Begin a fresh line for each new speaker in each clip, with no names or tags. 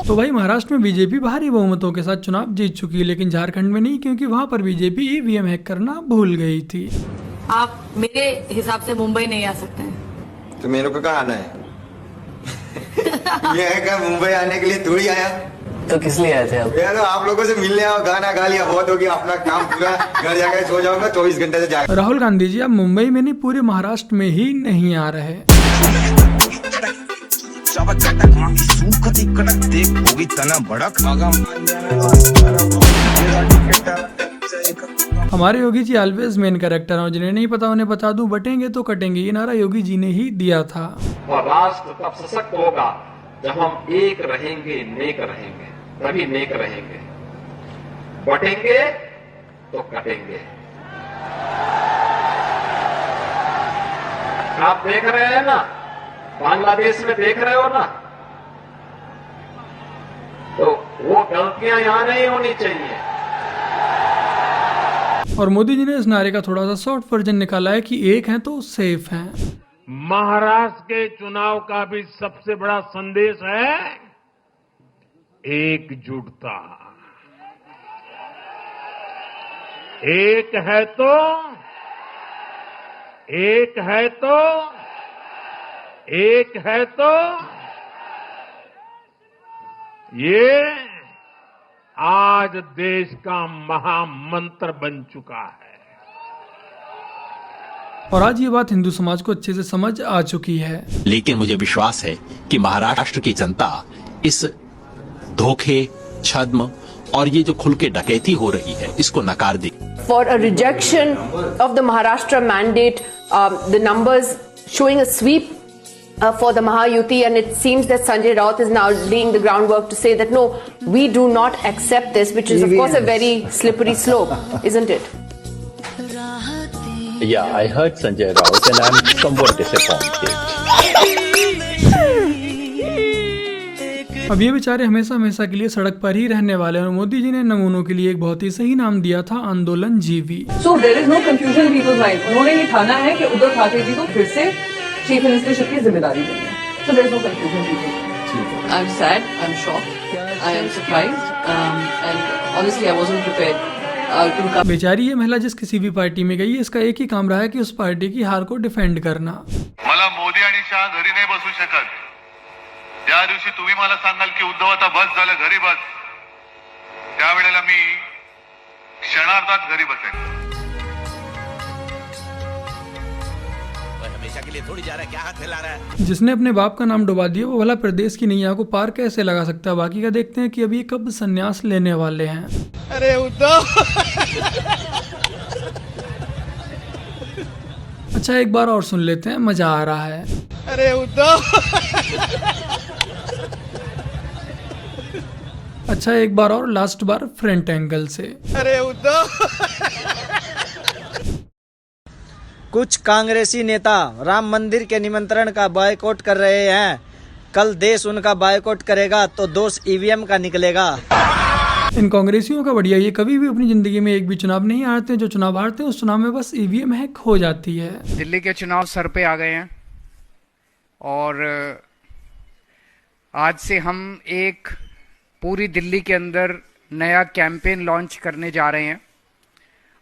तो भाई महाराष्ट्र में बीजेपी भारी बहुमतों के साथ चुनाव जीत चुकी है, लेकिन झारखंड में नहीं, क्योंकि वहां पर बीजेपी ईवीएम हैक करना भूल गई थी।
आप मेरे हिसाब से मुंबई नहीं आ सकते हैं।
तो मेरे को कहाँ आना है? ये है क्या, मुंबई आने के लिए थोड़ी आया।
तो किस लिए आए थे आप?
यार आप लोगों से मिलने आओ, गाना गा लिया, बहुत हो गया, अपना काम पूरा, घर जाकर सो जाऊंगा, 24 घंटे से जाकर।
राहुल गांधी जी अब मुंबई में नहीं, पूरे महाराष्ट्र में ही नहीं आ रहे। हमारे Yogi ji always main character और जिन्हें नहीं पता उन्हें बता दूं, बटेंगे तो कटेंगे, ये नारा योगी जी ने ही दिया था।
और राष्ट्र तब सशक्त होगा जब हम एक रहेंगे, नेक रहेंगे, तभी नेक रहेंगे। बटेंगे तो कटेंगे। आप देख रहे हैं ना, बांग्लादेश में देख रहे हो ना, तो वो गलतियां यहां नहीं होनी चाहिए।
और मोदी जी ने इस नारे का थोड़ा सा शॉर्ट वर्जन निकाला है कि एक है तो सेफ है।
महाराष्ट्र के चुनाव का भी सबसे बड़ा संदेश है एकजुटता। एक है तो एक है तो एक है तो ये आज देश का महामंत्र बन चुका है।
और आज ये बात हिंदू समाज को अच्छे से समझ आ चुकी है।
लेकिन मुझे विश्वास है कि महाराष्ट्र की जनता इस धोखे, छद्म और ये जो खुल के डकैती हो रही है, इसको नकार देगी।
For a rejection of the Maharashtra mandate, the numbers showing a sweep for the Mahayuti, and it seems that Sanjay Raut is now laying the groundwork to say that no, we do not accept this, which is of course a very slippery slope, isn't it?
Yeah, I heard Sanjay Raut and I'm somewhat disappointed.
अब ये बेचारे हमेशा हमेशा के लिए सड़क पर ही रहने वाले हैं और मोदी जी ने नमूनों के लिए एक बहुत ही सही नाम दिया था, आंदोलन जीवी।
So there is no confusion in people's mind. उन्होंने ये ठाना है कि उद्धव ठाकरे जी को फिर से चीफ मिनिस्टरशिप की जिम्मेदारी देनी है। So there is no confusion in people's mind. I'm sad, I'm shocked, I am surprised, and honestly I wasn't prepared to come.
बेचारी ये महिला जिस किसी भी पार्टी में गई, इसका एक ही काम रहा है कि उस पार्टी की हार को डिफेंड करना।
मला मोदी आणि शाह घरी नाही बसू शकत। ज्या दिवशी तुम्ही मला सांगाल की उद्धव आता बस झालं, घरी बस, त्यावेळेला मी क्षणार्धात घरी बसेन।
हमेशा के लिए थोड़ी जा रहा है, क्या हाथ हिला रहा है?
जिसने अपने बाप का नाम डुबा दिया वो भला प्रदेश की नैया को पार कैसे लगा सकता है? बाकी का देखते हैं कि अभी कब संन्यास लेने वाले हैं।
अरे उद्धव
अच्छा एक बार और सुन लेते हैं, मजा आ रहा है।
अरे उद्धव
अच्छा एक बार और, लास्ट बार फ्रंट एंगल से।
अरे उद्धव कुछ कांग्रेसी नेता राम मंदिर के निमंत्रण का बायकॉट कर रहे हैं। कल देश उनका बायकॉट करेगा तो दोष ईवीएम का निकलेगा।
इन कांग्रेसियों का बढ़िया, ये कभी भी अपनी जिंदगी में एक भी चुनाव नहीं हारते। जो चुनाव हारते हैं उस चुनाव में बस ईवीएम हैक हो जाती है।
दिल्ली के चुनाव सर पे आ गए हैं और आज से हम एक पूरी दिल्ली के अंदर नया कैंपेन लॉन्च करने जा रहे हैं।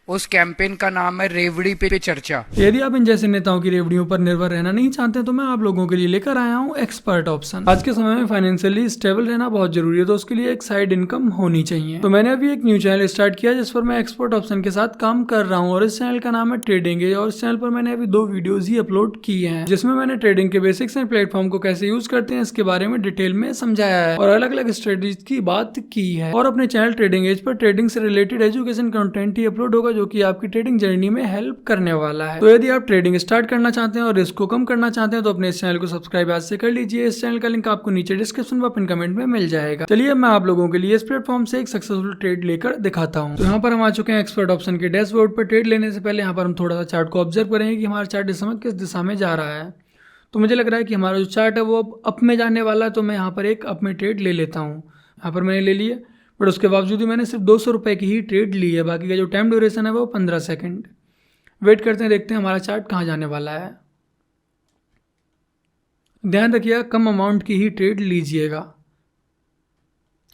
उस कैंपेन का नाम है रेवड़ी पे चर्चा।
यदि आप इन जैसे नेताओं की रेवड़ियों पर निर्भर रहना नहीं चाहते तो मैं आप लोगों के लिए लेकर आया हूँ एक्सपर्ट ऑप्शन। आज के समय में फाइनेंशियली स्टेबल रहना बहुत जरूरी है, तो उसके लिए एक साइड इनकम होनी चाहिए। तो मैंने अभी एक न्यू चैनल स्टार्ट किया जिस पर मैं एक्सपर्ट ऑप्शन के साथ काम कर रहा हूँ और इस चैनल का नाम है ट्रेडिंग एज। और इस चैनल पर मैंने अभी 2 वीडियोज ही अपलोड किए हैं जिसमें मैंने ट्रेडिंग के बेसिक्स एंड प्लेटफॉर्म को कैसे यूज करते हैं इसके बारे में डिटेल में समझाया है और अलग अलग स्ट्रेटेजीज की बात की है। और अपने चैनल ट्रेडिंग एज पर ट्रेडिंग से रिलेटेड एजुकेशन कंटेंट ही अपलोड होगा जो कि आपकी ट्रेडिंग जर्नी में हेल्प करने वाला है। तो यदि आप ट्रेडिंग स्टार्ट करना चाहते हैं और रिस्क को कम करना चाहते हैं तो अपने इस चैनल को सब्सक्राइब आज से कर लीजिए। इस चैनल का लिंक आपको नीचे डिस्क्रिप्शन व पिन कमेंट में मिल जाएगा। चलिए मैं आप लोगों के लिए इस प्लेटफॉर्म से एक सक्सेसफुल ट्रेड लेकर दिखाता हूं। तो यहाँ पर हम आ चुके हैं एक्सपर्ट ऑप्शन के डैशबोर्ड पर। ट्रेड लेने से पहले यहाँ पर हम थोड़ा सा चार्ट को ऑब्जर्व करेंगे कि हमारा चार्ट इस समय किस दिशा में जा रहा है। तो मुझे लग रहा है कि हमारा जो चार्ट है वो अब अप में जाने वाला है, तो मैं यहाँ पर एक अप में ट्रेड ले लेता हूँ। यहाँ पर मैंने ले लिया, बट उसके बावजूद भी मैंने सिर्फ 200 रुपये की ही ट्रेड ली है। बाकी का जो टाइम ड्यूरेशन है वो 15 सेकंड। वेट करते हैं, देखते हैं हमारा चार्ट कहाँ जाने वाला है। ध्यान रखिएगा कम अमाउंट की ही ट्रेड लीजिएगा।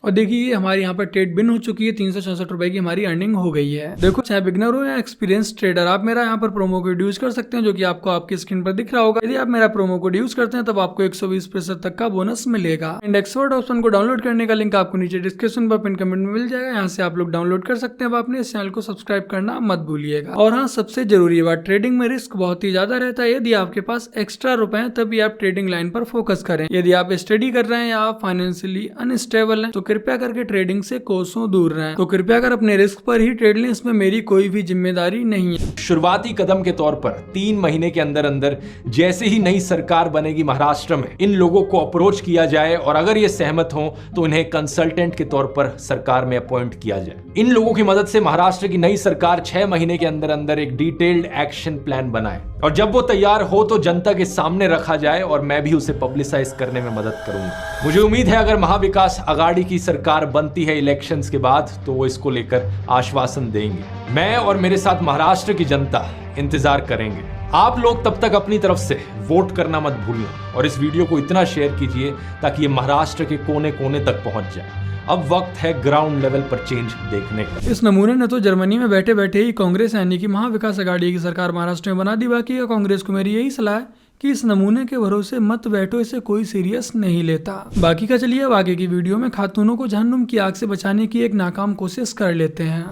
और देखिए हमारे यहाँ पर ट्रेड बिन हो चुकी है, 366 रुपए की हमारी अर्निंग हो गई है। देखो चाहे बिगनर हो या एक्सपीरियंस ट्रेडर, आप मेरा यहाँ पर प्रोमो कोड यूज कर सकते हैं जो कि आपको आपकी स्क्रीन पर दिख रहा होगा। यदि आप मेरा प्रोमो कोड यूज करते हैं तब आपको 120% तक का बोनस मिलेगा। एंड एक्सपर्ट ऑप्शन को डाउनलोड करने का लिंक आपको नीचे डिस्क्रिप्शन पर पिन कमेंट में मिल जाएगा, यहाँ से आप लोग डाउनलोड कर सकते हैं। अब आपने इस चैनल को सब्सक्राइब करना मत भूलिएगा। और हाँ, सबसे जरूरी बात, ट्रेडिंग में रिस्क बहुत ही ज्यादा रहता है। यदि आपके पास एक्स्ट्रा रुपए हैं तभी आप ट्रेडिंग लाइन पर फोकस करें। यदि आप स्टडी कर रहे हैं या आप फाइनेंशियली अनस्टेबल हैं तो कृपया करके ट्रेडिंग से कोसों दूर रहें। तो कृपया कर अपने रिस्क पर ही ट्रेड लें, इसमें मेरी कोई भी जिम्मेदारी नहीं है।
शुरुआती कदम के तौर पर 3 महीने के अंदर अंदर जैसे ही नई सरकार बनेगी महाराष्ट्र में, इन लोगों को अप्रोच किया जाए और अगर ये सहमत हो तो इन्हें कंसल्टेंट के तौर पर सरकार में अपॉइंट किया जाए। इन लोगों की मदद से महाराष्ट्र की नई सरकार 6 महीने के अंदर अंदर एक डिटेल्ड एक्शन प्लान बनाए और जब वो तैयार हो तो जनता के सामने रखा जाए और मैं भी उसे पब्लिसाइज करने में मदद करूंगा। मुझे उम्मीद है अगर महाविकास आघाड़ी की सरकार बनती है इलेक्शंस के बाद तो वो इसको लेकर आश्वासन देंगे। मैं और मेरे साथ महाराष्ट्र की जनता इंतजार करेंगे। आप लोग तब तक अपनी तरफ से वोट करना मत भूलना और इस वीडियो को इतना शेयर कीजिए ताकि ये महाराष्ट्र के कोने कोने तक पहुंच जाए। अब वक्त है ग्राउंड लेवल पर चेंज देखने का।
इस नमूने ने तो जर्मनी में बैठे बैठे ही कांग्रेस यानी कि महाविकास आघाड़ी की सरकार महाराष्ट्र में बना दी। बाकी कांग्रेस को मेरी यही सलाह है कि इस नमूने के भरोसे मत बैठो, इसे कोई सीरियस नहीं लेता। बाकी का चलिए अब आगे की वीडियो में खातूनों को जहन्नुम की आग से बचाने की एक नाकाम कोशिश कर लेते हैं।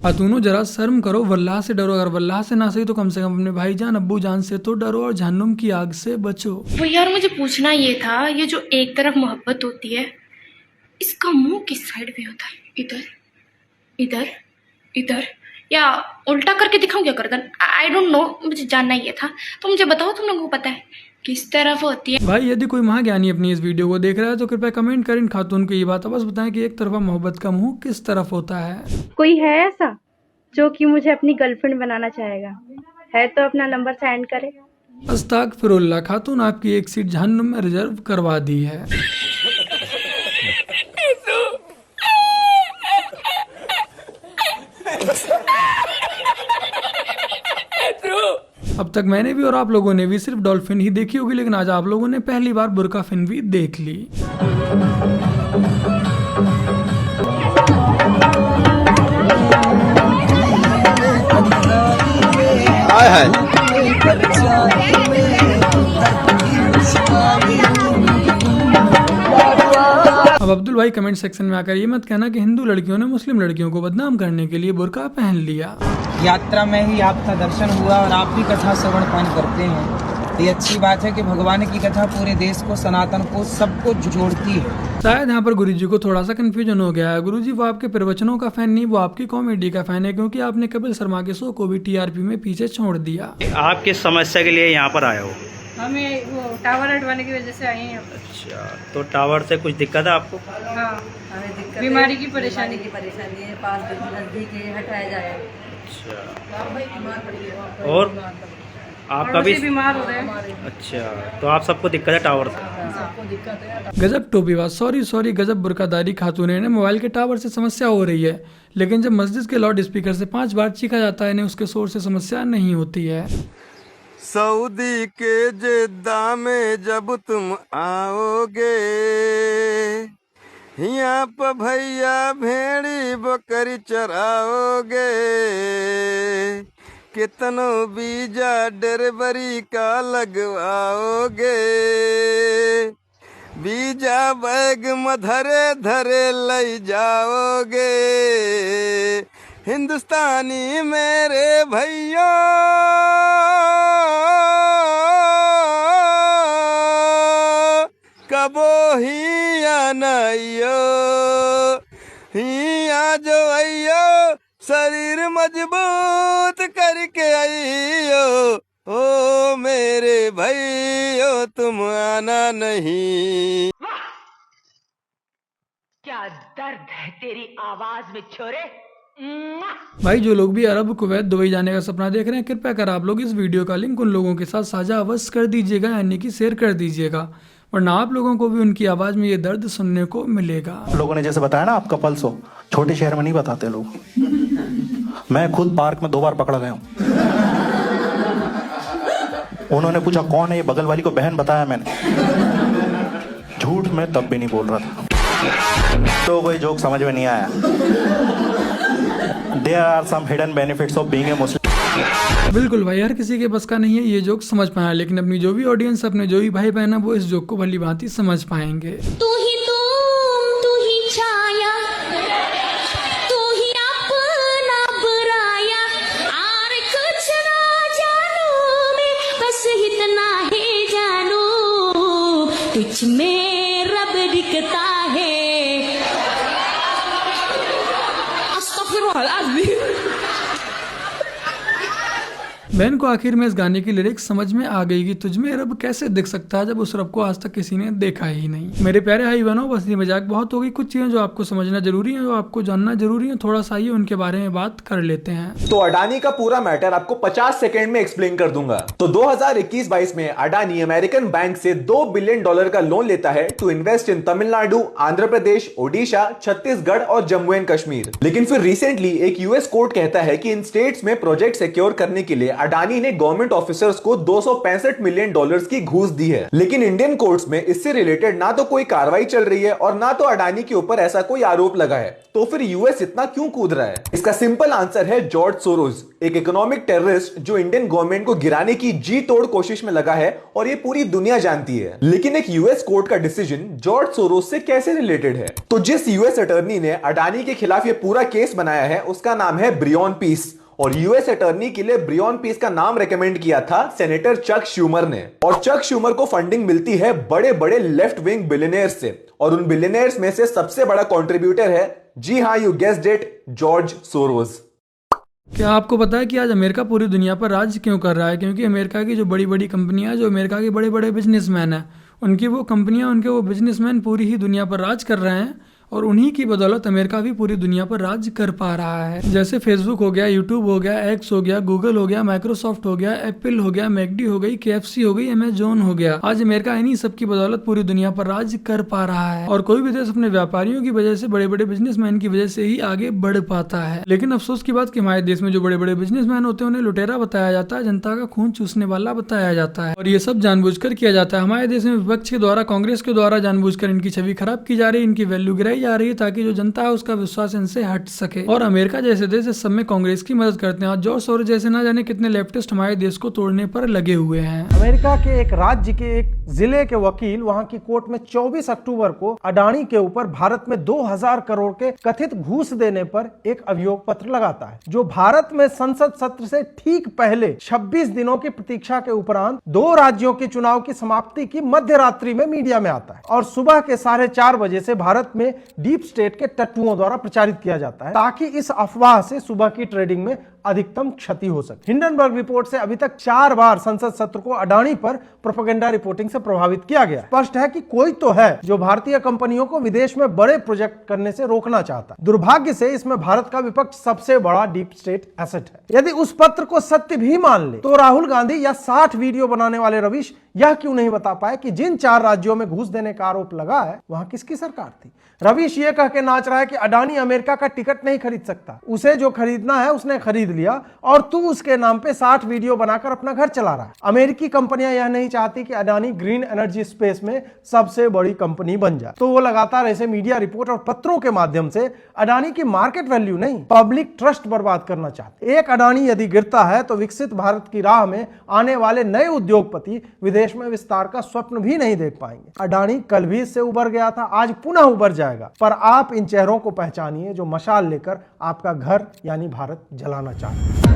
खातूनों जरा शर्म करो, वल्लाह से डरो। अगर वल्लाह से ना सही तो कम से कम अपने भाईजान अब्बू जान से तो डरो और जहन्नुम की आग से बचो।
वो यार मुझे पूछना ये था, ये जो एक तरफ मोहब्बत होती है इसका मुंह किस साइड पे होता है? इधर, इधर, इधर या उल्टा करके दिखाऊं क्या गर्दन? आई डोंट नो, मुझे जानना ये था तो मुझे बताओ, तुम लोगों को पता है किस तरफ होती है?
भाई यदि कोई महाज्ञानी अपनी इस वीडियो को देख रहा है तो कृपया कमेंट करें खातून को ये बात बस बताएं कि एक तरफा मोहब्बत का मुंह किस तरफ होता है।
कोई है ऐसा जो कि मुझे अपनी गर्लफ्रेंड बनाना चाहेगा? है तो अपना नंबर सेंड करे।
अस्तगफिरुल्लाह, खातून आपकी एक सीट जहन्नुम में रिजर्व करवा दी है। अब तक मैंने भी और आप लोगों ने भी सिर्फ डॉल्फिन ही देखी होगी, लेकिन आज आप लोगों ने पहली बार बुरका फिन भी देख ली। अब अब्दुल भाई कमेंट सेक्शन में आकर ये मत कहना कि हिंदू लड़कियों ने मुस्लिम लड़कियों को बदनाम करने के लिए बुर्का पहन लिया।
यात्रा में ही आपका दर्शन हुआ और आप भी कथा श्रवण पान करते हैं। ये अच्छी बात है कि भगवान की कथा पूरे देश को, सनातन को, सबको जोड़ती है।
शायद यहाँ पर गुरुजी को थोड़ा सा कंफ्यूजन हो गया है। गुरुजी वो आपके प्रवचनों का फैन नहीं, वो आपकी कॉमेडी का फैन है, क्योंकि आपने कपिल शर्मा के शो को भी टीआरपी में पीछे छोड़ दिया।
आप किस समस्या के लिए यहाँ पर आए हो?
हमें वो टावर हटवाने की वजह से आए हैं।
अच्छा, तो टावर से कुछ दिक्कत है आपको?
हाँ, हमें दिक्कत, बीमारी की परेशानी है, पास नजदीक हटाया जाए।
अच्छा, और आपका भी
बीमार हो रहे हैं?
अच्छा, तो आप सबको दिक्कत है टावर से?
गजब टोपीबाज, सॉरी गजब बुर्कादारी खातून ने मोबाइल के टावर से समस्या हो रही है, लेकिन जब मस्जिद के लाउड स्पीकर से 5 बार चीखा जाता है इन्हें उसके शोर से समस्या नहीं होती है।
सऊदी के जेद्दा में जब तुम आओगे, यहाँ पर भैया भेड़ी बकरी चराओगे, कितनो बीजा डरबरी का लगवाओगे, बीजा बैग में धरे धरे ले जाओगे, हिंदुस्तानी मेरे भैया कबो ही आनाइयो, ही आजो आइयो, शरीर मजबूत करके आइयो, ओ मेरे भैयो तुम आना नहीं।
क्या दर्द है तेरी आवाज में छोरे।
भाई जो लोग भी अरब, कुवैत, दुबई जाने का सपना देख रहे हैं, कृपया कर आप लोग इस वीडियो का लिंक उन लोगों के साथ साझा अवश्य कर दीजिएगा, यानी कि शेयर कर दीजिएगा। वरना आप लोगों को भी उनकी आवाज में ये दर्द सुनने को मिलेगा।
लोगों ने जैसे बताया ना आपका पल्स हो, छोटे शहर में नहीं बताते लोग। मैं खुद पार्क में 2 बार पकड़ा गया हूँ। उन्होंने पूछा कौन है ये, बगल वाली को बहन बताया मैंने। झूठ में तब भी नहीं बोल रहा था, तो कोई जोक समझ में नहीं आया। There are some hidden benefits of being a Muslim.
बिल्कुल भाई, हर किसी के बस का नहीं है ये जोक समझ पाया, लेकिन अपनी जो भी ऑडियंस, अपने जो भी भाई बहन है, वो इस जोक को भली भांति समझ पाएंगे।
तू ही तुम, तू ही छाया, तू ही अपना बुराया, और कुछ ना जानू मैं, बस इतना ही जानू, तुझ में रब दिखता है। अस्तगफिरुल्लाह।
बहन को आखिर में इस गाने की लिरिक्स समझ में आ गई कि तुझ में रब कैसे दिख सकता है, जब उस रब को आज तक किसी ने देखा ही नहीं। मेरे प्यारे भाई बहनों, बस ये मजाक बहुत हो गई। कुछ चीजें जो आपको समझना जरूरी है, जो आपको जानना जरूरी है, थोड़ा सा ही उनके बारे में बात कर लेते हैं।
तो अडानी का पूरा मैटर आपको 50 सेकेंड में एक्सप्लेन कर दूंगा। तो 2021-22 में अडानी अमेरिकन बैंक से $2 बिलियन का लोन लेता है to invest in Tamil Nadu, Andhra Pradesh, Odisha, Chhattisgarh और जम्मू एंड कश्मीर। लेकिन फिर रिसेंटली एक यूएस कोर्ट कहता है कि इन स्टेट्स में प्रोजेक्ट सिक्योर करने के लिए अडानी ने गवर्नमेंट ऑफिसर्स को $265 मिलियन की घूस दी है। लेकिन इंडियन कोर्ट्स में इससे रिलेटेड ना तो कोई कार्रवाई चल रही है और ना तो अडानी के ऊपर ऐसा कोई आरोप लगा है। तो फिर यूएस इतना क्यों कूद रहा है? इसका सिंपल आंसर है जॉर्ज सोरोस, एक इकोनॉमिक टेररिस्ट जो इंडियन गवर्नमेंट को गिराने की जी तोड़ कोशिश में लगा है, और ये पूरी दुनिया जानती है। लेकिन एक यूएस कोर्ट का डिसीजन जॉर्ज सोरोस से कैसे रिलेटेड है? तो जिस यूएस अटॉर्नी ने अडानी के खिलाफ ये पूरा केस बनाया है उसका नाम है ब्रियॉन पीस, और यूएस अटॉर्नी के लिए ब्रियॉन पीस का नाम रेकमेंड किया था सेनेटर चक श्यूमर ने। और चक श्यूमर को फंडिंग मिलती है बड़े बड़े लेफ्ट विंग बिलियनियर्स से, और उन बिलियनियर्स में से सबसे बड़ा कंट्रीब्यूटर है, जी हां, you guessed it, George Soros.
क्या आपको पता है कि आज अमेरिका पूरी दुनिया पर राज क्यों कर रहा है? क्योंकि अमेरिका की जो बड़ी बड़ी कंपनियां, जो अमेरिका के बड़े बड़े बिजनेसमैन हैं, उनकी वो कंपनियां, उनके वो बिजनेसमैन पूरी ही दुनिया पर राज कर रहे हैं, और उन्हीं की बदौलत अमेरिका भी पूरी दुनिया पर राज कर पा रहा है। जैसे फेसबुक हो गया, यूट्यूब हो गया, एक्स हो गया, गूगल हो गया, माइक्रोसॉफ्ट हो गया, एप्पल हो गया, मैकडी हो गई, KFC हो गई, अमेजोन हो गया। आज अमेरिका इन्हीं सब की बदौलत पूरी दुनिया पर राज कर पा रहा है, और कोई भी देश अपने व्यापारियों की वजह से, बड़े बड़े बिजनेसमैन की वजह से ही आगे बढ़ पाता है। लेकिन अफसोस की बात कि हमारे देश में जो बड़े बड़े बिजनेसमैन होते हैं उन्हें लुटेरा बताया जाता है, जनता का खून चूसने वाला बताया जाता है, और ये सब जानबूझकर किया जाता है। हमारे देश में विपक्ष के द्वारा, कांग्रेस के द्वारा जानबूझकर इनकी छवि खराब की जा रही है, इनकी वैल्यू गिराई जा रही है, ताकि जो जनता है उसका विश्वास इनसे हट सके। और अमेरिका जैसे देश इस सब में कांग्रेस की मदद करते हैं, और जॉर्ज सोरोस जैसे ना जाने कितने लेफ्टिस्ट हमारे देश को तोड़ने पर लगे हुए हैं।
अमेरिका के एक राज्य के एक जिले के वकील वहां की कोर्ट में 24 अक्टूबर को अडानी के ऊपर भारत में 2000 करोड़ के कथित घूस देने पर एक अभियोग पत्र लगाता है, जो भारत में संसद सत्र से ठीक पहले 26 दिनों की प्रतीक्षा के उपरांत 2 राज्यों के चुनाव की समाप्ति की मध्य रात्रि में मीडिया में आता है, और सुबह के 4:30 बजे से भारत में डीप स्टेट के टट्टुओं द्वारा प्रचारित किया जाता है, ताकि इस अफवाह से सुबह की ट्रेडिंग में अधिकतम क्षति हो सके। हिंडनबर्ग रिपोर्ट से अभी तक 4 बार संसद सत्र को अडानी पर प्रोपेगेंडा रिपोर्टिंग से प्रभावित किया गया। स्पष्ट है कि कोई तो है जो भारतीय कंपनियों को विदेश में बड़े प्रोजेक्ट करने से रोकना चाहता है। दुर्भाग्य से इसमें भारत का विपक्ष सबसे बड़ा डीप स्टेट एसेट है। यदि उस पत्र को सत्य भी मान ले तो राहुल गांधी या 60 वीडियो बनाने वाले रवीश यह क्यों नहीं बता पाए कि जिन 4 राज्यों में घूस देने का आरोप लगा है वहां किसकी सरकार थी? रवीश ये कह के नाच रहा है कि अडानी अमेरिका का टिकट नहीं खरीद सकता, उसे जो खरीदना है उसने खरीद लिया, और तू उसके नाम पे 60 वीडियो बनाकर अपना घर चला रहा है। अमेरिकी कंपनियां यह नहीं चाहती कि अडानी ग्रीन एनर्जी स्पेस में सबसे बड़ी कंपनी बन जाए, तो वो लगातार ऐसे मीडिया रिपोर्ट और पत्रों के माध्यम से अडानी की मार्केट वैल्यू नहीं, पब्लिक ट्रस्ट बर्बाद करना चाहते। एक अडानी यदि गिरता है तो विकसित भारत की राह में आने वाले नए उद्योगपति विदेश में विस्तार का स्वप्न भी नहीं देख पाएंगे। अडानी कल भी इससे उबर गया था, आज पुनः उबर जाएगा, पर आप इन चेहरों को पहचानिए जो मशाल लेकर आपका घर यानी भारत जलाना चाहते हैं।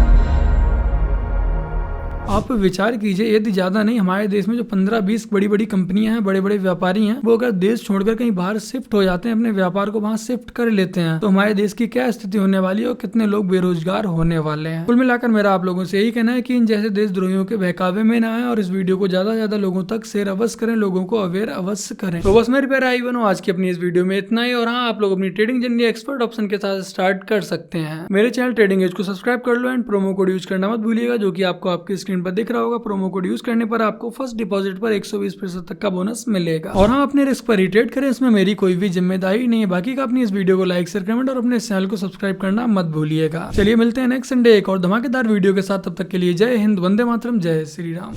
आप विचार कीजिए, यदि ज्यादा नहीं हमारे देश में जो 15-20 बड़ी बड़ी कंपनियां हैं, बड़े बड़े व्यापारी हैं, वो अगर देश छोड़कर कहीं बाहर शिफ्ट हो जाते हैं, अपने व्यापार को वहां शिफ्ट कर लेते हैं, तो हमारे देश की क्या स्थिति होने वाली है और कितने लोग बेरोजगार होने वाले हैं। कुल मिलाकर मेरा आप लोगों से यही कहना है कि इन जैसे देशद्रोहियों के बहकावे में ना आए, और इस वीडियो को ज्यादा से ज्यादा लोगों तक शेयर अवश्य करें, लोगों को अवेयर अवश्य करें। तो बस मेरे प्यारे भाई बहनों, आज की अपनी इस वीडियो में इतना ही। और हाँ, आप लोग अपनी ट्रेडिंग जर्नी एक्सपर्ट ऑप्शन के साथ स्टार्ट कर सकते हैं। मेरे चैनल ट्रेडिंग एज को सब्सक्राइब कर लो, एंड प्रोमो कोड यूज करना मत भूलिएगा, जो कि आपको आपकी स्क्रीन स्क्रीन पर दिख रहा होगा, प्रोमो कोड यूज करने पर आपको फर्स्ट डिपॉजिट पर 120% तक का बोनस मिलेगा। और हाँ, अपने रिस्क पर ही ट्रेड करें, इसमें मेरी कोई भी जिम्मेदारी नहीं है। बाकी का अपनी इस वीडियो को लाइक शेयर कमेंट और अपने चैनल को सब्सक्राइब करना मत भूलिएगा। चलिए मिलते हैं नेक्स्ट संडे एक और धमाकेदार वीडियो के साथ, तब तक के लिए जय हिंद, वंदे मातरम, जय श्री राम।